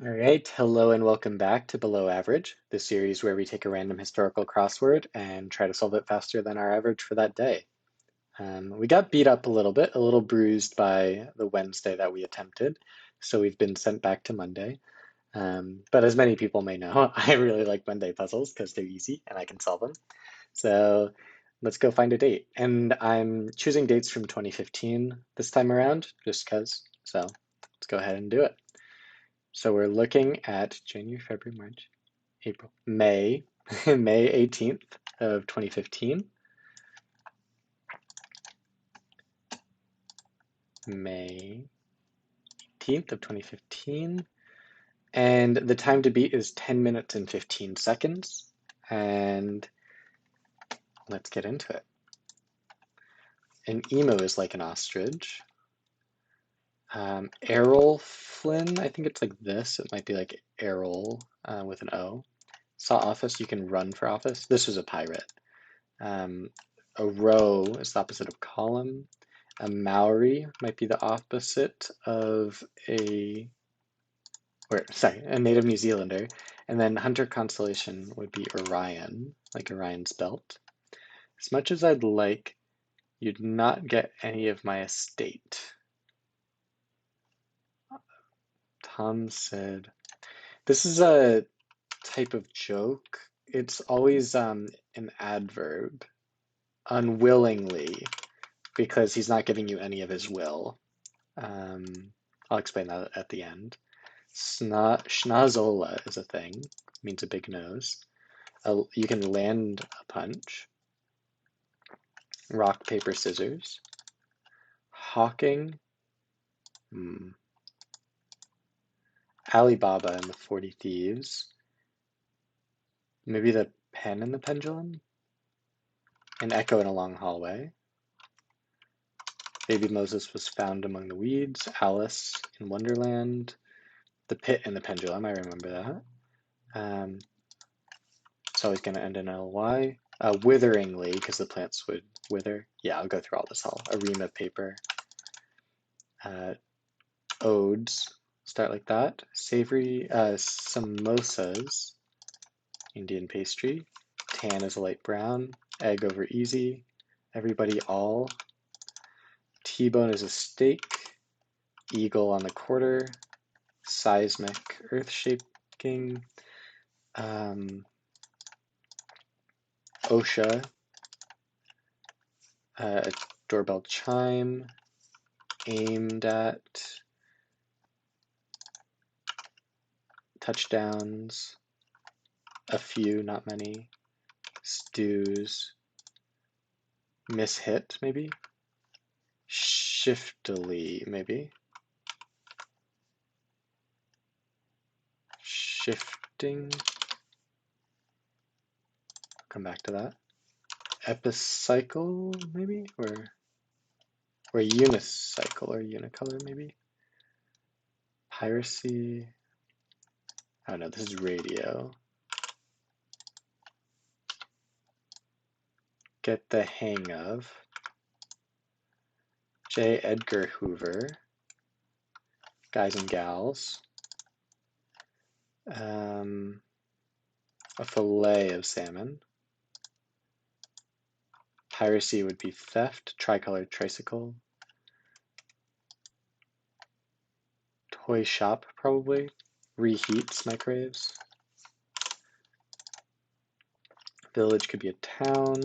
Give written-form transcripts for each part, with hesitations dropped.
All right, hello and welcome back to Below Average, the series where we take a random historical crossword and try to solve it faster than our average for that day. We got beat up a little bit, a little bruised by the Wednesday that we attempted, so we've been sent back to Monday. But as many people may know, I really like Monday puzzles because they're easy and I can solve them. So let's go find a date. And I'm choosing dates from 2015 this time around, just because. So let's go ahead and do it. So we're looking at January, February, March, April, May, May 18th of 2015, May 18th of 2015, and the time to beat is 10 minutes and 15 seconds, and let's get into it. An emo is like an ostrich. Errol Flynn, I think it's like this. It might be like Errol with an O. Saw office, you can run for office. This was a pirate. Um, a row is the opposite of column. A Maori might be the opposite of a native New Zealander. And then hunter constellation would be Orion, like Orion's belt. As much as I'd like, you'd not get any of my estate. Tom said, this is a type of joke. It's always an adverb, unwillingly, because he's not giving you any of his will. I'll explain that at the end. Schnozola is a thing, means a big nose. You can land a punch. Rock, paper, scissors. Hawking. Alibaba and the 40 Thieves. Maybe the pen and the pendulum. An echo in a long hallway. Baby Moses was found among the weeds. Alice in Wonderland. The pit and the pendulum, I remember that. It's always going to end in ly. Witheringly, because the plants would wither. Yeah, I'll go through all this. A ream of paper. Odes start like that. Savory samosas, Indian pastry. Tan is a light brown. Egg over easy. Everybody all. T-bone is a steak. Eagle on the quarter. Seismic, earth shaking. OSHA, a doorbell chime, aimed at, touchdowns, a few, not many, stews, mishit, maybe, shiftily, maybe, shifting, come back to that, epicycle, maybe, or unicycle or unicolor, maybe, piracy, I don't know, this is radio. Get the hang of. J. Edgar Hoover. Guys and gals. A fillet of salmon. Piracy would be theft. Tricolored tricycle. Toy shop, probably. Reheats microwaves. Village could be a town.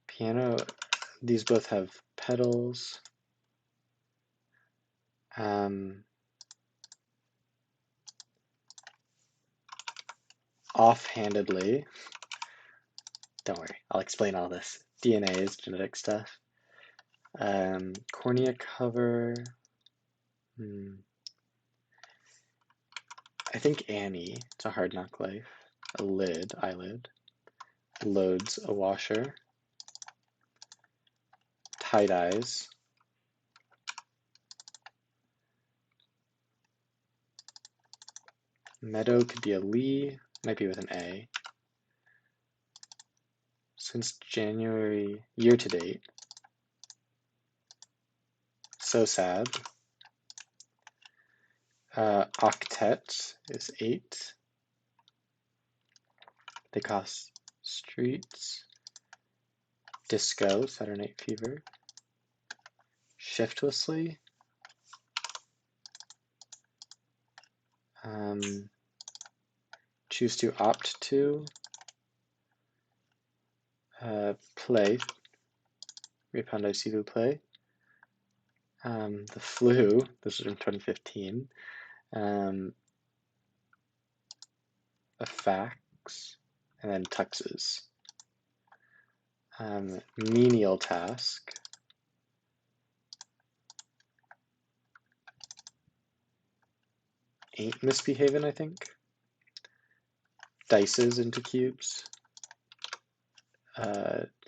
Piano, these both have pedals. Offhandedly, don't worry, I'll explain all this. DNA is genetic stuff. Cornea cover. I think Annie, it's a hard knock life. A lid, eyelid. Loads, a washer. Tie-dyes. Meadow could be a Lee, might be with an A. Since January, year to date. so sad. Octet is 8. They cost streets. Disco, Saturday Night Fever. Shiftlessly. Choose to opt to. Play. Répondez s'il vous plaît. The Flu, this was from 2015. A fax, and then tuxes. Menial task. Ain't misbehaving, I think. Dices into cubes.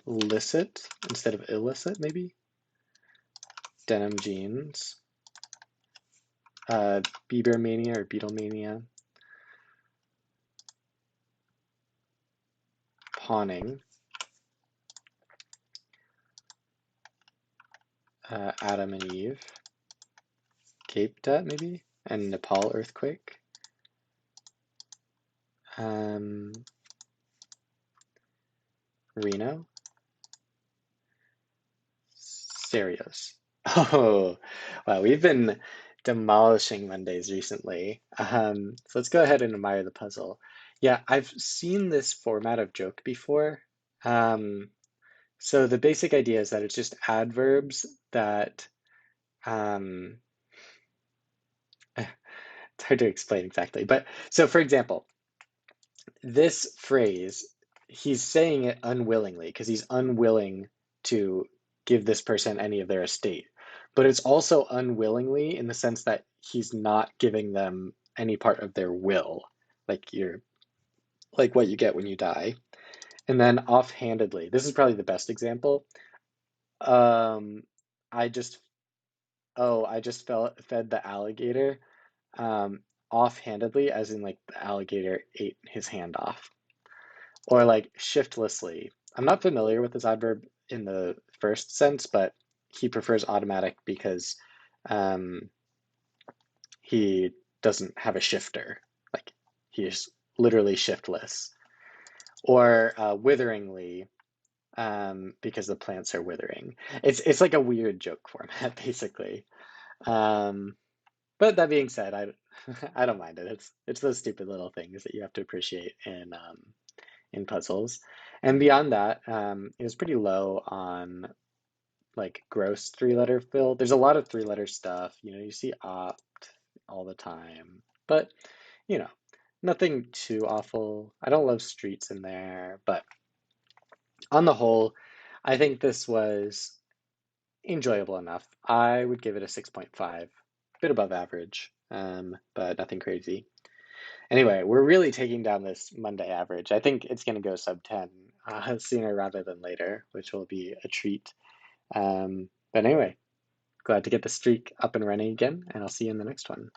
Licit instead of illicit, maybe. Denim jeans. Bieber mania or Beatlemania. Pawning. Adam and Eve. Cape debt, maybe. And Nepal earthquake. Reno. Serious. Oh, wow, we've been demolishing Mondays recently. So let's go ahead and admire the puzzle. Yeah, I've seen this format of joke before. So the basic idea is that it's just adverbs that, it's hard to explain exactly, but so for example, this phrase, he's saying it unwillingly because he's unwilling to give this person any of their estate. But it's also unwillingly in the sense that he's not giving them any part of their will, like you're like what you get when you die. And then offhandedly, this is probably the best example. Um, I just fed the alligator offhandedly, as in like the alligator ate his hand off. Or like shiftlessly. I'm not familiar with this adverb in the first sense, but he prefers automatic because um, he doesn't have a shifter. Like he's literally shiftless. Or witheringly because the plants are withering. It's like a weird joke format basically. Um, but that being said, I I don't mind it. It's those stupid little things that you have to appreciate in puzzles. And beyond that, it was pretty low on like gross 3-letter fill. There's a lot of 3-letter stuff. You see opt all the time, but you know, nothing too awful. I don't love streets in there, but on the whole, I think this was enjoyable enough. I would give it a 6.5, a bit above average, but nothing crazy. Anyway, we're really taking down this Monday average. I think it's going to go sub 10 sooner rather than later, which will be a treat. But anyway, glad to get the streak up and running again, and I'll see you in the next one.